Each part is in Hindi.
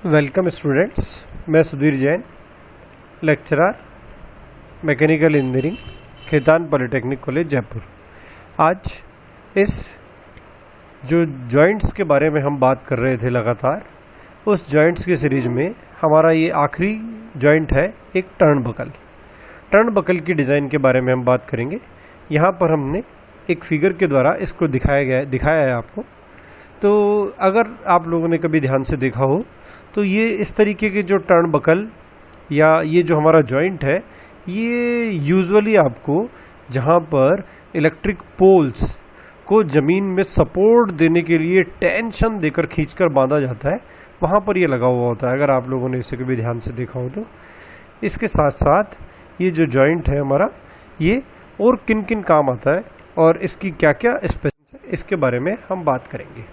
वेलकम स्टूडेंट्स, मैं Sudhir Jain, lecturer mechanical engineering, Khetan polytechnic college Jaipur. आज इस जो जॉइंट्स के बारे में हम बात कर रहे थे लगातार, उस जॉइंट्स की सीरीज में हमारा ये आखिरी जॉइंट है एक टर्न बकल। टर्न बकल की डिज़ाइन के बारे में हम बात करेंगे। यहाँ पर हमने एक फिगर के द्वारा इसको दिखाया है आपको। तो अगर आप लोगों ने कभी ध्यान से देखा हो तो ये इस तरीके के जो टर्न बकल या ये जो हमारा जॉइंट है, ये यूजुअली आपको जहाँ पर इलेक्ट्रिक पोल्स को ज़मीन में सपोर्ट देने के लिए टेंशन देकर खींचकर बांधा जाता है, वहाँ पर ये लगा हुआ होता है। अगर आप लोगों ने इसे कभी ध्यान से देखा हो तो इसके साथ साथ ये जो जॉइंट है हमारा, ये और किन किन काम आता है और इसकी क्या क्या स्पेसिफिकेशन है, इसके बारे में हम बात करेंगे।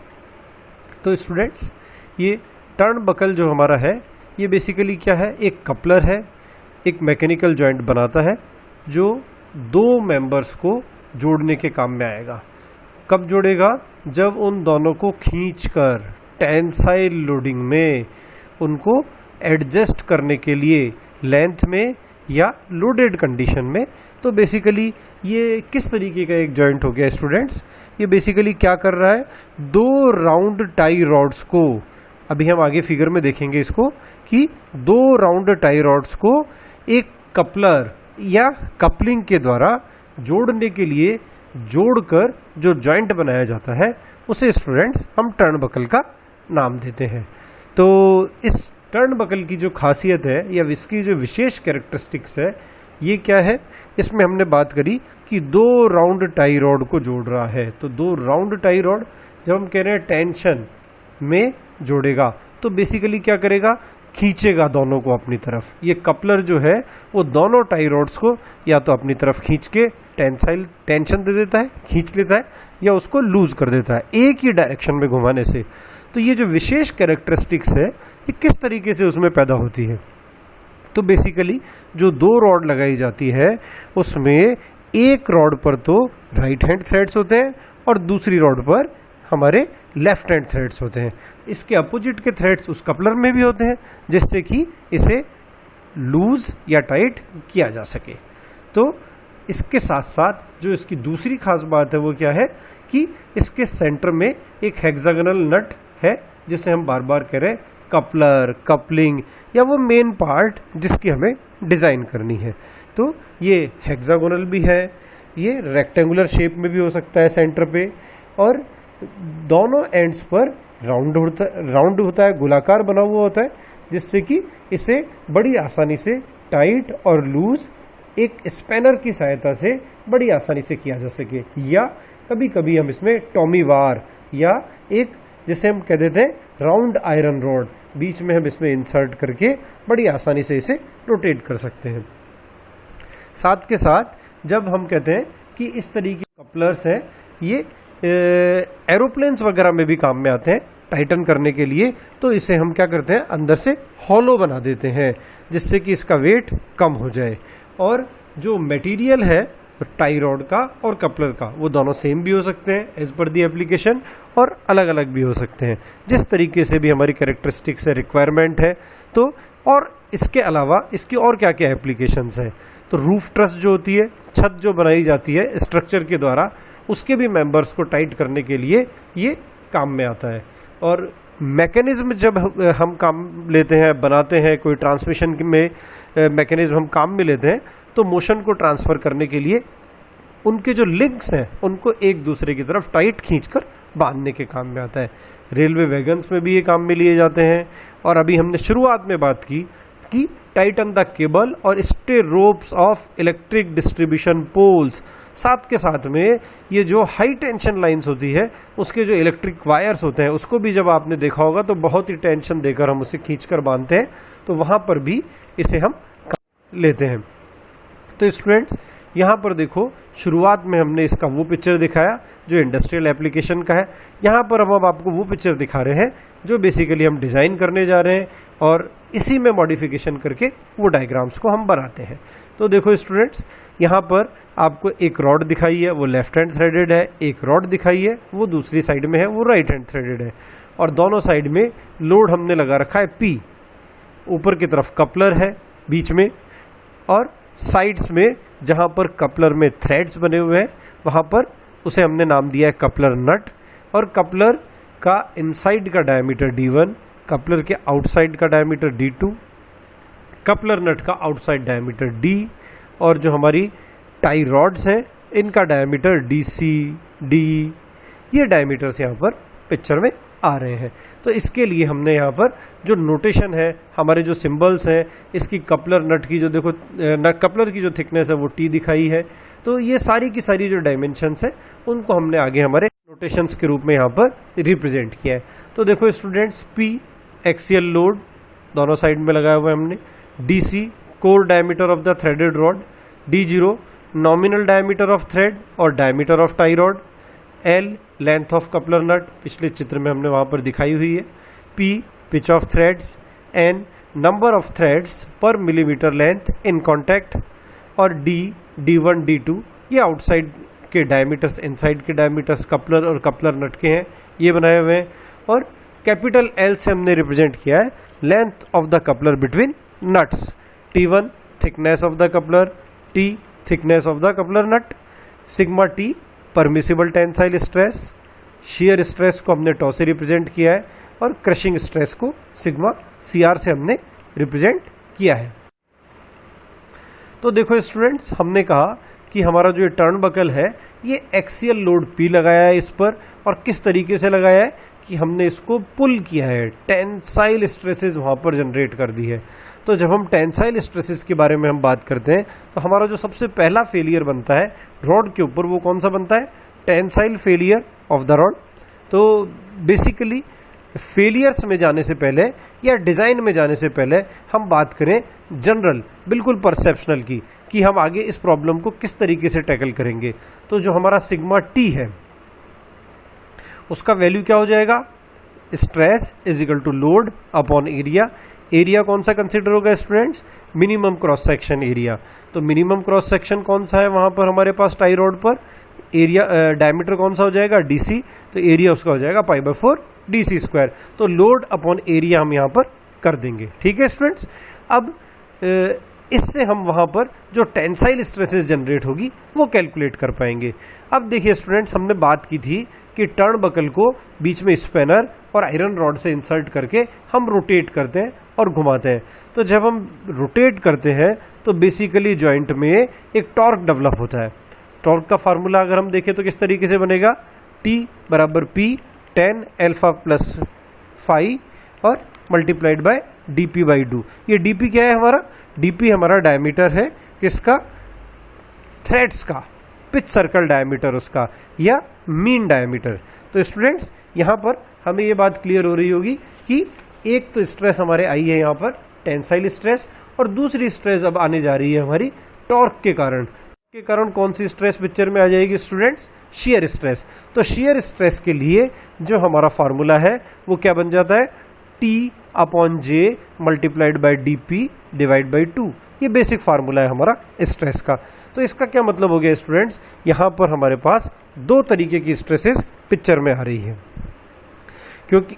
तो स्टूडेंट्स, ये टर्न बकल जो हमारा है, ये बेसिकली क्या है, एक कपलर है, एक मैकेनिकल जॉइंट बनाता है जो दो मेंबर्स को जोड़ने के काम में आएगा। कब जोड़ेगा? जब उन दोनों को खींचकर टेंसाइल लोडिंग में उनको एडजस्ट करने के लिए लेंथ में या लोडेड कंडीशन में। तो बेसिकली ये किस तरीके का एक जॉइंट हो गया स्टूडेंट्स? ये बेसिकली क्या कर रहा है, दो राउंड टाई रॉड्स को, अभी हम आगे फिगर में देखेंगे इसको, कि दो राउंड टाई रॉड्स को एक कपलर या कपलिंग के द्वारा जोड़ने के लिए जोड़कर जो जॉइंट बनाया जाता है, उसे स्टूडेंट्स हम टर्न बकल का नाम देते हैं। तो इस टर्न बकल की जो खासियत है या इसकी जो विशेष कैरेक्टरिस्टिक्स है, ये क्या है? इसमें हमने बात करी कि दो राउंड टाई रॉड को जोड़ रहा है। तो दो राउंड टाई रॉड जब हम कह रहे हैं टेंशन में जोड़ेगा, तो बेसिकली क्या करेगा, खींचेगा दोनों को अपनी तरफ। ये कपलर जो है वो दोनों टाई रॉड्स को या तो अपनी तरफ खींच के टेंशन दे देता है, खींच लेता है, या उसको लूज कर देता है एक ही डायरेक्शन में घुमाने से। तो ये जो विशेष कैरेक्टरिस्टिक्स है, ये किस तरीके से उसमें पैदा होती है? तो बेसिकली जो दो रॉड लगाई जाती है, उसमें एक रॉड पर तो राइट हैंड थ्रेड्स होते हैं और दूसरी रॉड पर हमारे लेफ्ट हैंड थ्रेड्स होते हैं। इसके अपोजिट के थ्रेड्स उस कपलर में भी होते हैं, जिससे कि इसे लूज या टाइट किया जा सके। तो इसके साथ साथ जो इसकी दूसरी खास बात है वो क्या है कि इसके सेंटर में एक हेक्सागोनल नट है, जिसे हम बार बार कह रहे हैं कपलर, कपलिंग, या वो मेन पार्ट जिसकी हमें डिज़ाइन करनी है। तो ये हेक्सागोनल भी है, ये रेक्टेंगुलर शेप में भी हो सकता है सेंटर पे, और दोनों एंड्स पर राउंड होता है, गोलाकार बना हुआ होता है, जिससे कि इसे बड़ी आसानी से टाइट और लूज एक स्पैनर की सहायता से बड़ी आसानी से किया जा सके। या कभी कभी हम इसमें टॉमी वार या एक जिसे हम कह देते हैं राउंड आयरन रॉड, बीच में हम इसमें इंसर्ट करके बड़ी आसानी से इसे रोटेट कर सकते हैं। साथ के साथ जब हम कहते हैं कि इस तरीके के कपलर्स हैं, ये एरोप्लेन्स वगैरह में भी काम में आते हैं टाइटन करने के लिए, तो इसे हम क्या करते हैं, अंदर से हॉलो बना देते हैं, जिससे कि इसका वेट कम हो जाए। और जो मटेरियल है टाई रॉड का और कपलर का, वो दोनों सेम भी हो सकते हैं एज पर दी एप्लीकेशन, और अलग अलग भी हो सकते हैं, जिस तरीके से भी हमारी कैरेक्टरिस्टिक्स है, रिक्वायरमेंट है। तो और इसके अलावा इसकी और क्या क्या एप्लीकेशंस है, तो रूफ ट्रस जो होती है, छत जो बनाई जाती है स्ट्रक्चर के द्वारा, उसके भी मेंबर्स को टाइट करने के लिए ये काम में आता है। और मैकेनिज्म जब हम काम लेते हैं, बनाते हैं, कोई ट्रांसमिशन में मैकेनिज्म हम काम में लेते हैं, तो मोशन को ट्रांसफ़र करने के लिए उनके जो लिंक्स हैं उनको एक दूसरे की तरफ टाइट खींचकर बांधने के काम में आता है। रेलवे वैगन्स में भी ये काम में लिए जाते हैं। और अभी हमने शुरुआत में बात की कि टाइटन द केबल और stay ropes of electric distribution poles, साथ के साथ में ये जो हाई टेंशन लाइंस होती है, उसके जो इलेक्ट्रिक वायर्स होते हैं, उसको भी जब आपने देखा होगा तो बहुत ही टेंशन देकर हम उसे खींचकर बांधते हैं, तो वहाँ पर भी इसे हम लेते हैं। तो स्टूडेंट्स, यहाँ पर देखो, शुरुआत में हमने इसका वो पिक्चर दिखाया जो इंडस्ट्रियल एप्लीकेशन का है। यहाँ पर हम अब आपको वो पिक्चर दिखा रहे हैं जो बेसिकली हम डिज़ाइन करने जा रहे हैं, और इसी में मॉडिफिकेशन करके वो डायग्राम्स को हम बनाते हैं। तो देखो स्टूडेंट्स, यहाँ पर आपको एक रॉड दिखाई है, वो लेफ्ट हैंड थ्रेडेड है, एक रॉड दिखाई है वो दूसरी साइड में है, वो राइट हैंड थ्रेडेड है। और दोनों साइड में लोड हमने लगा रखा है P। ऊपर की तरफ कपलर है बीच में, और साइड्स में जहाँ पर कपलर में थ्रेड्स बने हुए हैं वहाँ पर उसे हमने नाम दिया है कपलर नट। और कपलर का इनसाइड का डायमीटर D1, कपलर के आउटसाइड का डायमीटर D2, कपलर नट का आउटसाइड डायमीटर D, और जो हमारी टाई रॉड्स हैं इनका डायमीटर DC, D, ये डायमीटर्स यहाँ पर पिक्चर में आ रहे हैं। तो इसके लिए हमने यहाँ पर जो नोटेशन है, हमारे जो सिंबल्स हैं, इसकी कपलर नट की जो देखो कपलर की जो थिकनेस है वो T दिखाई है। तो ये सारी की सारी जो डायमेंशंस है उनको हमने आगे हमारे नोटेशंस के रूप में यहाँ पर रिप्रेजेंट किया है। तो देखो स्टूडेंट्स, P एक्सियल लोड दोनों साइड में लगाया हुआ है हमने, DC core diameter of the threaded rod, D0 nominal diameter of thread और diameter of tie rod, L length of coupler nut पिछले चित्र में हमने वहाँ पर दिखाई हुई है, P pitch of threads, N number of threads पर मिलीमीटर लेंथ इन कॉन्टैक्ट, और D D1 D2 ये आउटसाइड के डायमीटर्स, इनसाइड के डायमीटर्स कपलर और कपलर नट के हैं, ये बनाए हुए हैं। और कैपिटल L से हमने रिप्रेजेंट किया है length of the coupler between nuts, T1 thickness of the coupler, T thickness of the coupler nut, sigma T permissible tensile stress, shear stress को हमने टॉ से रिप्रेजेंट किया है, और क्रशिंग स्ट्रेस को सिग्मा CR से हमने रिप्रेजेंट किया है। तो देखो स्टूडेंट्स, हमने कहा कि हमारा जो ये टर्न बकल है ये एक्सियल लोड P लगाया है इस पर, और किस तरीके से लगाया है कि हमने इसको पुल किया है, टेंसाइल स्ट्रेसेस वहाँ पर जनरेट कर दी है। तो जब हम टेंसाइल स्ट्रेसेस के बारे में हम बात करते हैं तो हमारा जो सबसे पहला फेलियर बनता है रॉड के ऊपर वो कौन सा बनता है? Tensile failure of the rod. तो बेसिकली फेलियर्स में जाने से पहले या डिज़ाइन में जाने से पहले हम बात करें जनरल, बिल्कुल परसेप्शनल की, कि हम आगे इस प्रॉब्लम को किस तरीके से टैकल करेंगे। तो जो हमारा सिग्मा T है उसका वैल्यू क्या हो जाएगा? Stress is equal to load upon area. Area कौन सा कंसिडर होगा students? Minimum cross section area. तो मिनिमम क्रॉस सेक्शन कौन सा है वहां पर हमारे पास टाई रॉड पर? एरिया डायमीटर कौन सा हो जाएगा? DC। तो एरिया उसका हो जाएगा π/4 DC²। तो लोड अपॉन एरिया हम यहाँ पर कर देंगे। ठीक है स्टूडेंट्स। अब इससे हम वहां पर जो टेंसाइल स्ट्रेसेस जनरेट होगी वो कैलकुलेट कर पाएंगे। अब देखिए स्टूडेंट्स, हमने बात की थी कि टर्न बकल को बीच में स्पैनर और आयरन रॉड से इंसर्ट करके हम रोटेट करते हैं और घुमाते हैं। तो जब हम रोटेट करते हैं तो बेसिकली जॉइंट में एक टॉर्क डेवलप होता है। टॉर्क का फार्मूला अगर हम देखें तो किस तरीके से बनेगा? T बराबर P tan alpha plus phi और मल्टीप्लाइड बाय dp/2। ये dp क्या है हमारा? dp हमारा डायमीटर है किसका? थ्रेड्स का, पिच सर्कल डायमीटर उसका, या मीन डायमीटर। तो स्टूडेंट्स यहाँ पर हमें ये बात क्लियर हो रही होगी कि एक तो स्ट्रेस हमारे आई है यहाँ पर टेंसाइल स्ट्रेस, और दूसरी स्ट्रेस अब आने जा रही है हमारी टॉर्क के कारण। कौन सी स्ट्रेस पिक्चर में आ जाएगी स्टूडेंट्स? Shear stress. तो शियर स्ट्रेस के लिए जो हमारा फार्मूला है वो क्या बन जाता है? T/J multiplied by dp divide by 2। ये बेसिक फार्मूला है हमारा स्ट्रेस का। तो इसका क्या मतलब हो गया स्टूडेंट्स? यहाँ पर हमारे पास दो तरीके की स्ट्रेसेस पिक्चर में आ रही है, क्योंकि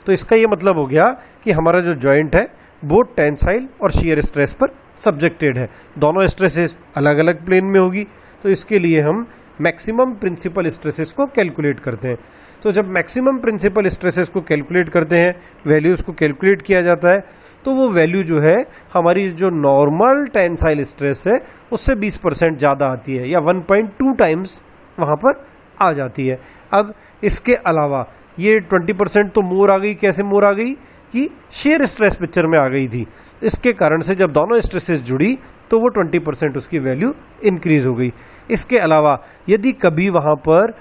तो इसका ये मतलब हो गया कि हमारा जो जॉइंट है वो टेंसाइल और शियर स्ट्रेस पर सब्जेक्टेड है। दोनों स्ट्रेसेस अलग अलग प्लेन में होगी। तो इसके लिए हम मैक्सिमम प्रिंसिपल स्ट्रेसेस को कैलकुलेट करते हैं। तो जब मैक्सिमम प्रिंसिपल स्ट्रेसेस को कैलकुलेट करते हैं, वैल्यूज को कैलकुलेट किया जाता है, तो वो वैल्यू जो है हमारी जो नॉर्मल टेंसाइल स्ट्रेस है उससे 20% ज़्यादा आती है, या 1.2 टाइम्स वहाँ पर आ जाती है। अब इसके अलावा ये 20% तो मोर आ गई। कैसे मोर आ गई? कि शेयर स्ट्रेस पिक्चर में आ गई थी। इसके कारण से जब दोनों स्ट्रेसेस जुड़ी तो वो 20% उसकी वैल्यू इंक्रीज हो गई। इसके अलावा यदि कभी वहाँ पर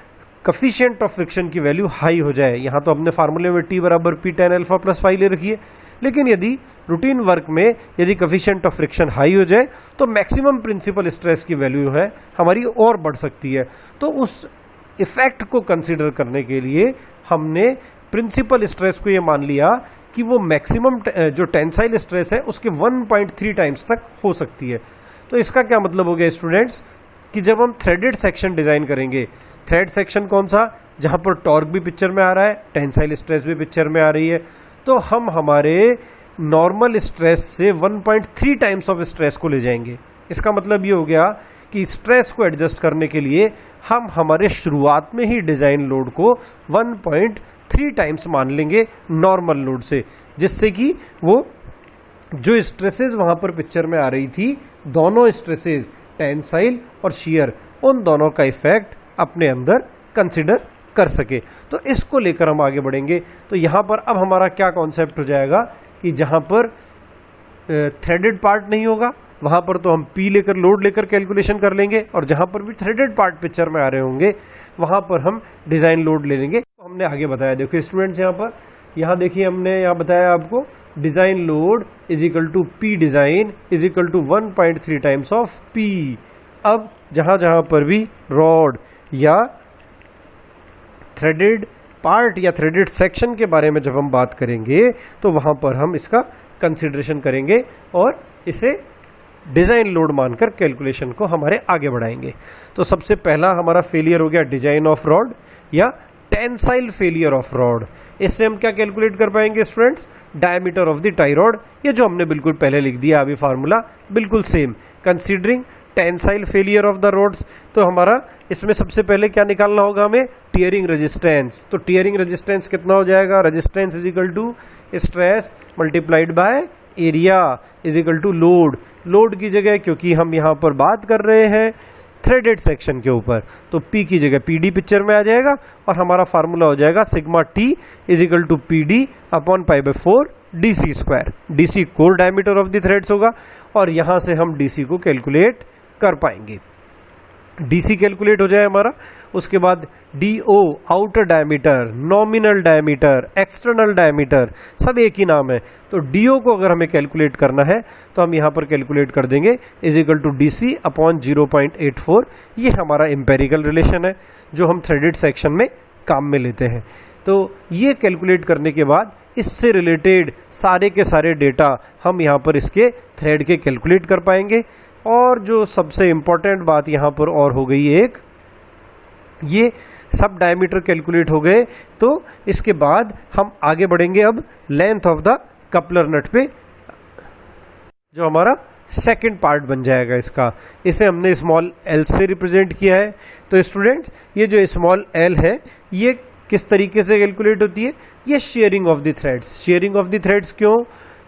कफिशिएंट ऑफ फ्रिक्शन की वैल्यू हाई हो जाए, यहाँ तो हमने फार्मूले में T बराबर P tan alpha plus phi ले रखी है, लेकिन यदि रूटीन वर्क में यदि कफिशिएंट ऑफ फ्रिक्शन हाई हो जाए तो मैक्सिमम प्रिंसिपल स्ट्रेस की वैल्यू है हमारी और बढ़ सकती है। तो उस इफेक्ट को कंसिडर करने के लिए हमने प्रिंसिपल स्ट्रेस को ये मान लिया कि वो मैक्सिमम जो टेंसाइल स्ट्रेस है उसके 1.3 टाइम्स तक हो सकती है। तो इसका क्या मतलब हो गया स्टूडेंट्स? कि जब हम थ्रेडेड सेक्शन डिजाइन करेंगे, थ्रेड सेक्शन कौन सा, जहां पर टॉर्क भी पिक्चर में आ रहा है, टेंसाइल स्ट्रेस भी पिक्चर में आ रही है, तो हम हमारे नॉर्मल स्ट्रेस से 1.3 टाइम्स ऑफ स्ट्रेस को ले जाएंगे। इसका मतलब ये हो गया कि स्ट्रेस को एडजस्ट करने के लिए हम हमारे शुरुआत में ही डिजाइन लोड को 1.3 टाइम्स मान लेंगे नॉर्मल लोड से, जिससे कि वो जो स्ट्रेसेस वहां पर पिक्चर में आ रही थी, दोनों स्ट्रेसेस टेंसाइल और शियर, उन दोनों का इफेक्ट अपने अंदर कंसिडर कर सके। तो इसको लेकर हम आगे बढ़ेंगे। तो यहां पर अब हमारा क्या कॉन्सेप्ट हो जाएगा कि जहां पर थ्रेडेड पार्ट नहीं होगा वहां पर तो हम पी लेकर, लोड लेकर कैलकुलेशन कर लेंगे, और जहां पर भी थ्रेडेड पार्ट पिक्चर में आ रहे होंगे वहां पर हम डिजाइन लोड ले लेंगे। तो हमने आगे बताया, देखो स्टूडेंट्स यहाँ देखिए हमने यहाँ बताया आपको design load is equal to P design is equal to 1.3 times of P. अब जहां जहां पर भी रॉड या थ्रेडेड पार्ट या थ्रेडेड सेक्शन के बारे में जब हम बात करेंगे तो वहां पर हम इसका कंसिडरेशन करेंगे और इसे डिजाइन लोड मानकर कैलकुलेशन को हमारे आगे बढ़ाएंगे। तो सबसे पहला हमारा फेलियर हो गया डिजाइन ऑफ रॉड या टेंसाइल फेलियर ऑफ रॉड। इससे हम क्या कैलकुलेट कर पाएंगे students, diameter of the tie rod, ये जो हमने बिल्कुल पहले लिख दिया अभी फार्मूला बिल्कुल same, considering tensile failure of the rods. तो हमारा इसमें सबसे पहले क्या निकालना होगा हमें, टियरिंग रेजिस्टेंस। तो टियरिंग रेजिस्टेंस कितना हो जाएगा, resistance is equal to stress multiplied by area is equal to load. Load की जगह क्योंकि हम यहाँ पर बात कर रहे हैं थ्रेडेड सेक्शन के ऊपर, तो P की जगह PD पिक्चर में आ जाएगा और हमारा फार्मूला हो जाएगा sigma T is equal to PD upon pi by 4 DC square. DC core diameter of the threads होगा और यहां से हम DC को कैलकुलेट कर पाएंगे। DC कैलकुलेट हो जाए हमारा, उसके बाद DO outer diameter, nominal diameter, external diameter, सब एक ही नाम है। तो DO को अगर हमें कैलकुलेट करना है तो हम यहाँ पर कैलकुलेट कर देंगे is equal to DC upon 0.84। ये हमारा एम्पेरिकल रिलेशन है जो हम थ्रेडेड सेक्शन में काम में लेते हैं। तो ये कैलकुलेट करने के बाद इससे रिलेटेड सारे के सारे डेटा हम यहाँ पर इसके थ्रेड के कैलकुलेट कर पाएंगे। और जो सबसे इंपॉर्टेंट बात यहाँ पर और हो गई एक, ये सब डायमीटर कैलकुलेट हो गए, तो इसके बाद हम आगे बढ़ेंगे अब लेंथ ऑफ द कपलर नट पे, जो हमारा सेकंड पार्ट बन जाएगा इसका। इसे हमने स्मॉल एल से रिप्रेजेंट किया है। तो स्टूडेंट्स ये जो स्मॉल एल है ये किस तरीके से कैलकुलेट होती है, ये sharing of the threads. Sharing of the threads क्यों,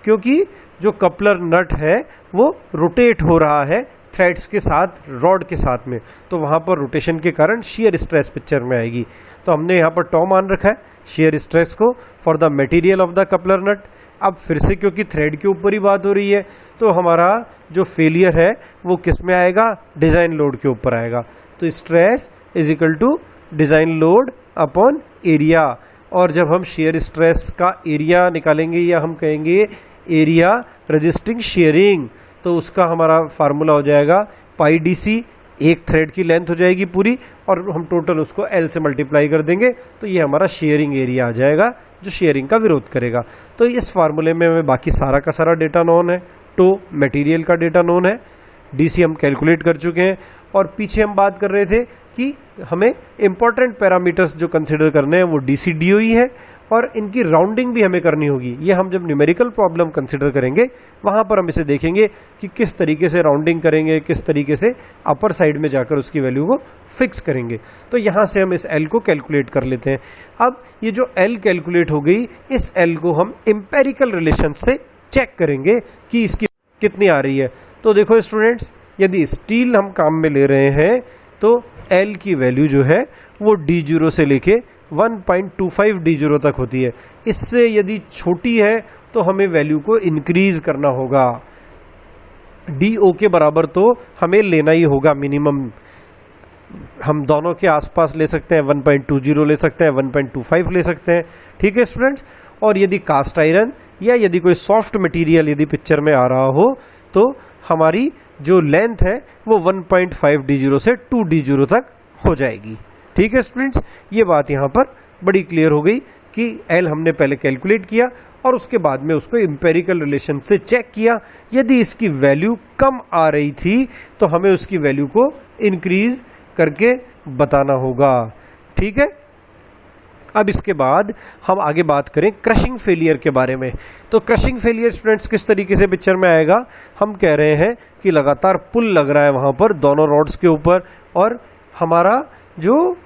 क्योंकि जो कपलर नट है वो रोटेट हो रहा है थ्रेड्स के साथ, रॉड के साथ में, तो वहां पर रोटेशन के कारण शियर स्ट्रेस पिक्चर में आएगी। तो हमने यहाँ पर टॉ मान रखा है शियर स्ट्रेस को for the material of the coupler nut. अब फिर से क्योंकि थ्रेड के ऊपर ही बात हो रही है तो हमारा जो फेलियर है वो किस में आएगा, डिजाइन लोड के ऊपर आएगा। तो stress is equal to design load upon area, और जब हम शियर स्ट्रेस का एरिया निकालेंगे या हम कहेंगे एरिया रजिस्टिंग शेयरिंग, तो उसका हमारा फार्मूला हो जाएगा पाई DC, एक थ्रेड की लेंथ हो जाएगी पूरी और हम टोटल उसको L से मल्टीप्लाई कर देंगे, तो ये हमारा शेयरिंग एरिया आ जाएगा जो शेयरिंग का विरोध करेगा। तो इस फार्मूले में हमें बाकी सारा का सारा डेटा नोन है, टो मटेरियल का डेटा नोन है, DC हम कैलकुलेट कर चुके हैं, और पीछे हम बात कर रहे थे कि हमें इंपॉर्टेंट पैरामीटर्स जो कंसिडर करने हैं वो DC DO ही है, और इनकी राउंडिंग भी हमें करनी होगी। ये हम जब न्यूमेरिकल प्रॉब्लम कंसिडर करेंगे वहां पर हम इसे देखेंगे कि किस तरीके से राउंडिंग करेंगे, किस तरीके से अपर साइड में जाकर उसकी वैल्यू को फिक्स करेंगे। तो यहां से हम इस L को कैलकुलेट कर लेते हैं। अब ये जो L कैलकुलेट हो गई, इस L को हम एम्पेरिकल रिलेशन से चेक करेंगे कि इसकी कितनी आ रही है। तो देखो स्टूडेंट्स, यदि स्टील हम काम में ले रहे हैं तो L की वैल्यू जो है वो D0 से लेके 1.25 D0 तक होती है। इससे यदि छोटी है तो हमें वैल्यू को इंक्रीज करना होगा। DO के बराबर तो हमें लेना ही होगा मिनिमम। हम दोनों के आसपास ले सकते हैं, 1.20 ले सकते हैं, 1.25 ले सकते हैं, ठीक है स्टूडेंट्स। और यदि कास्ट आयरन या यदि कोई सॉफ्ट मटेरियल यदि पिक्चर में आ रहा हो तो हमारी जो लेंथ है वो 1.5 D0 से 2 D0 तक हो जाएगी, ठीक है स्टूडेंट्स। ये बात यहाँ पर बड़ी क्लियर हो गई कि एल हमने पहले कैलकुलेट किया और उसके बाद में उसको एम्पेरिकल रिलेशन से चेक किया। यदि इसकी वैल्यू कम आ रही थी तो हमें उसकी वैल्यू को इंक्रीज करके बताना होगा। ठीक है, अब इसके बाद हम आगे बात करें क्रशिंग फेलियर के बारे में। तो क्रशिंग फेलियर स्टूडेंट्स किस तरीके से पिक्चर में आएगा, हम कह रहे हैं कि लगातार पुल लग रहा है वहां पर दोनों रॉड्स के ऊपर और हमारा जो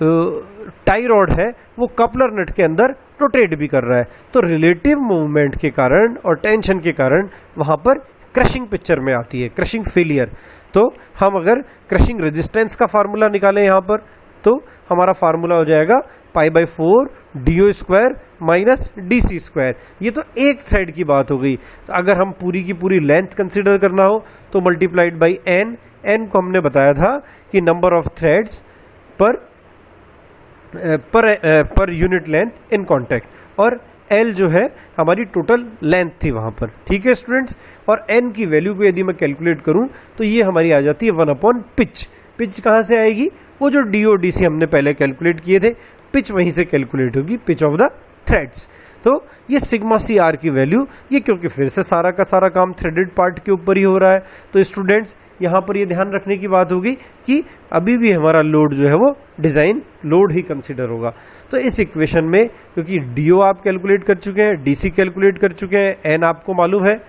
टाई रॉड है वो कपलर नट के अंदर रोटेट भी कर रहा है। तो रिलेटिव मूवमेंट के कारण और टेंशन के कारण वहां पर क्रशिंग पिक्चर में आती है, क्रशिंग फेलियर। तो हम अगर क्रशिंग रेजिस्टेंस का फार्मूला निकालें यहाँ पर तो हमारा फार्मूला हो जाएगा π/4 DO square minus DC square. ये तो एक थ्रेड की बात हो गई। तो अगर हम पूरी की पूरी लेंथ कंसिडर करना हो तो मल्टीप्लाइड बाई n, n को हमने बताया था कि number of threads per unit length in contact और L जो है हमारी टोटल लेंथ थी वहां पर। ठीक है स्टूडेंट्स, और n की वैल्यू को यदि मैं कैलकुलेट करूं तो ये हमारी आ जाती है 1/पिच। पिच कहां से आएगी, वो जो DO DC हमने पहले कैलकुलेट किए थे, पिच वहीं से कैलकुलेट होगी, पिच ऑफ द थ्रेड्स। तो ये सिग्मा CR की वैल्यू, ये क्योंकि फिर से सारा का सारा काम थ्रेडेड पार्ट के ऊपर ही हो रहा है। तो स्टूडेंट्स यहाँ पर ये ध्यान रखने की बात होगी कि अभी भी हमारा लोड जो है वो डिजाइन लोड ही कंसिडर होगा। तो इस इक्वेशन में क्योंकि DO आप कैलकुलेट कर चुके हैं, DC कैलकुलेट कर चुके हैं, n आपको मालूम है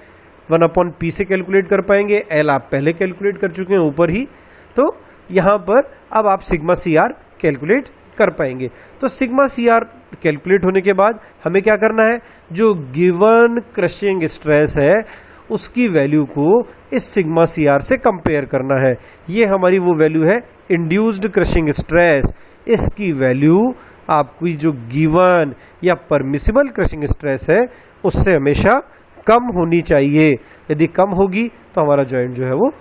1/P से कैलकुलेट कर पाएंगे, L आप पहले कैलकुलेट कर चुके हैं ऊपर ही। तो यहाँ पर अब आप सिग्मा CR कैलकुलेट कर पाएंगे। तो सिग्मा CR कैलकुलेट होने के बाद हमें क्या करना है, जो गिवन क्रशिंग स्ट्रेस है उसकी वैल्यू को इस सिग्मा CR से कंपेयर करना है। ये हमारी वो वैल्यू है इंड्यूस्ड क्रशिंग स्ट्रेस। इसकी वैल्यू आपकी जो गिवन या परमिसिबल क्रशिंग स्ट्रेस है उससे हमेशा कम होनी चाहिए। यदि कम होगी तो हमारा जॉइंट जो है वो।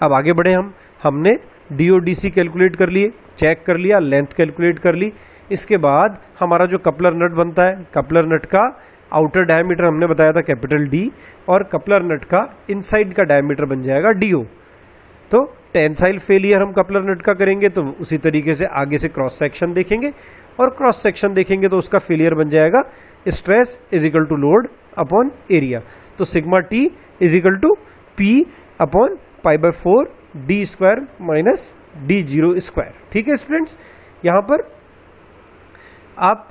अब आगे बढ़े हमने DO DC कैलकुलेट कर लिए, चेक कर लिया, लेंथ कैलकुलेट कर ली। इसके बाद हमारा जो कपलर नट बनता है, कपलर नट का आउटर डायमीटर हमने बताया था कैपिटल D और कपलर नट का इनसाइड का डायमीटर बन जाएगा DO। तो टेंसाइल फेलियर हम कपलर नट का करेंगे तो उसी तरीके से आगे से क्रॉस सेक्शन देखेंगे और क्रॉस सेक्शन देखेंगे तो उसका फेलियर बन जाएगा stress is equal to load upon area. तो sigma T is equal to P upon π/4 D square minus D0 square. ठीक है स्टूडेंट्स, यहाँ पर आप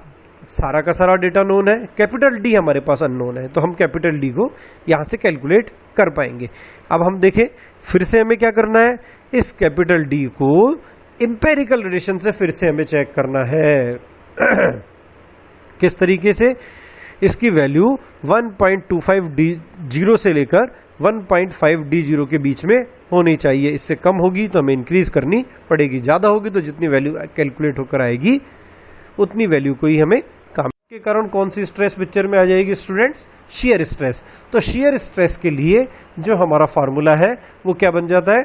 सारा का सारा डेटा नोन है, कैपिटल D हमारे पास अननोन है, तो हम कैपिटल D को यहाँ से कैलकुलेट कर पाएंगे। अब हम देखें फिर से हमें क्या करना है, इस कैपिटल D को एम्पेरिकल रिलेशन से फिर से हमें चेक करना है। किस तरीके से, इसकी वैल्यू 1.25 D0 से लेकर 1.5 D0 के बीच में होनी चाहिए। इससे कम होगी तो हमें इंक्रीज करनी पड़ेगी, ज़्यादा होगी तो जितनी वैल्यू कैलकुलेट होकर आएगी उतनी वैल्यू को ही हमें काम के कारण कौन सी स्ट्रेस पिक्चर में आ जाएगी स्टूडेंट्स, शेयर स्ट्रेस। तो शेयर स्ट्रेस के लिए जो हमारा फार्मूला है वो क्या बन जाता है,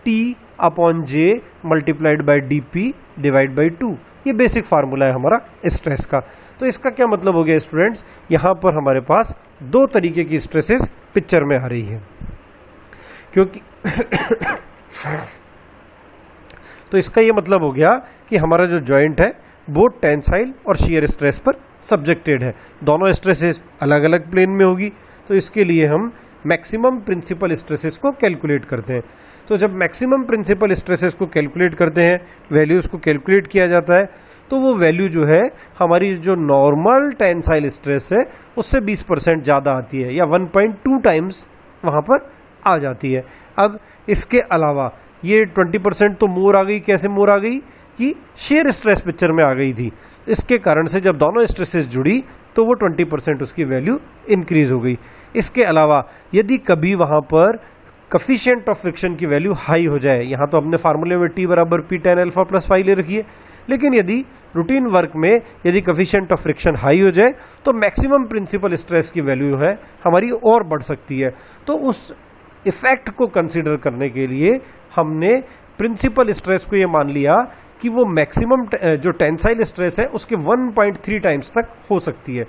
T/J multiplied by DP divide by 2। ये बेसिक फार्मूला है हमारा स्ट्रेस का। तो इसका क्या मतलब हो गया स्टूडेंट्स, यहाँ पर हमारे पास दो तरीके की स्ट्रेसेस पिक्चर में आ रही है क्योंकि तो इसका ये मतलब हो गया कि हमारा जो जॉइंट है वो टेंसाइल और शियर स्ट्रेस पर सब्जेक्टेड है। दोनों स्ट्रेसेस अलग अलग प्लेन में होगी। तो इसके लिए हम मैक्सिमम प्रिंसिपल स्ट्रेसेस को कैलकुलेट करते हैं। तो जब मैक्सिमम प्रिंसिपल स्ट्रेसेस को कैलकुलेट करते हैं, वैल्यूज को कैलकुलेट किया जाता है, तो वो वैल्यू जो है हमारी जो नॉर्मल टेंसाइल स्ट्रेस है उससे 20% ज़्यादा आती है या 1.2 टाइम्स वहाँ पर आ जाती है। अब इसके अलावा ये 20% तो मोर आ गई। कैसे मोर आ गई कि शेयर स्ट्रेस पिक्चर में आ गई थी, इसके कारण से जब दोनों स्ट्रेसेस जुड़ी तो वो 20% उसकी वैल्यू इंक्रीज हो गई। इसके अलावा यदि कभी वहाँ पर कफिशिएंट ऑफ फ्रिक्शन की वैल्यू हाई हो जाए, यहाँ तो हमने फार्मूले में T बराबर P tan alpha plus phi ले रखी है, लेकिन यदि रूटीन वर्क में यदि कफिशिएंट ऑफ फ्रिक्शन हाई हो जाए तो मैक्सिमम प्रिंसिपल स्ट्रेस की वैल्यू है हमारी और बढ़ सकती है। तो उस इफेक्ट को कंसिडर करने के लिए हमने प्रिंसिपल स्ट्रेस को ये मान लिया कि वो मैक्सिमम जो टेंसाइल स्ट्रेस है उसके 1.3 टाइम्स तक हो सकती है।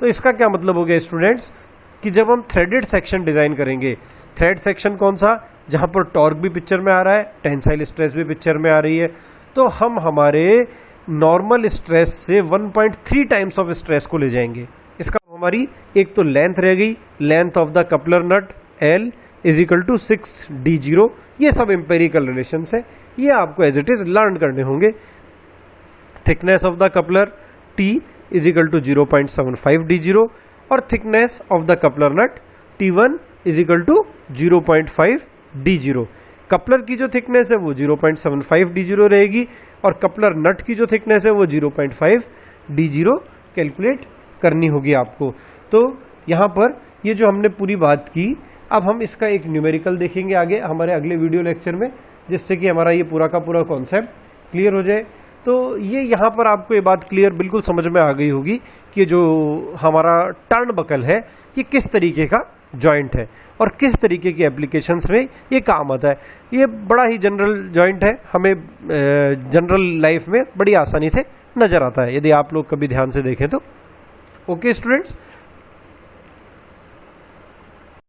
तो इसका क्या मतलब हो गया स्टूडेंट्स कि जब हम थ्रेडेड सेक्शन डिजाइन करेंगे, थ्रेड सेक्शन कौन सा, जहां पर टॉर्क भी पिक्चर में आ रहा है, टेंसाइल स्ट्रेस भी पिक्चर में आ रही है, तो हम हमारे नॉर्मल स्ट्रेस से 1.3 टाइम्स ऑफ स्ट्रेस को ले जाएंगे। इसका हमारी एक तो लेंथ रह गई, length of the coupler nut L is equal to 6d0। ये सब एम्पेरिकल रिलेशंस है, ये आपको एज इट इज लर्न करने होंगे। Thickness of the coupler T is equal to 0.75d0 और thickness of the coupler nut T1 is equal to 0.5d0। Coupler की जो थिकनेस है वो 0.75d0 रहेगी और कपलर नट की जो थिकनेस है वो 0.5d0 कैलकुलेट करनी होगी आपको। तो यहाँ पर ये जो हमने पूरी बात की, अब हम इसका एक न्यूमेरिकल देखेंगे आगे हमारे अगले वीडियो लेक्चर में, जिससे कि हमारा ये पूरा का पूरा कॉन्सेप्ट क्लियर हो जाए। तो ये यहाँ पर आपको ये बात क्लियर बिल्कुल समझ में आ गई होगी कि जो हमारा टर्न बकल है ये किस तरीके का जॉइंट है और किस तरीके की एप्लीकेशंस में ये काम आता है। ये बड़ा ही जनरल जॉइंट है, हमें जनरल लाइफ में बड़ी आसानी से नजर आता है यदि आप लोग कभी ध्यान से देखें तो। Okay students,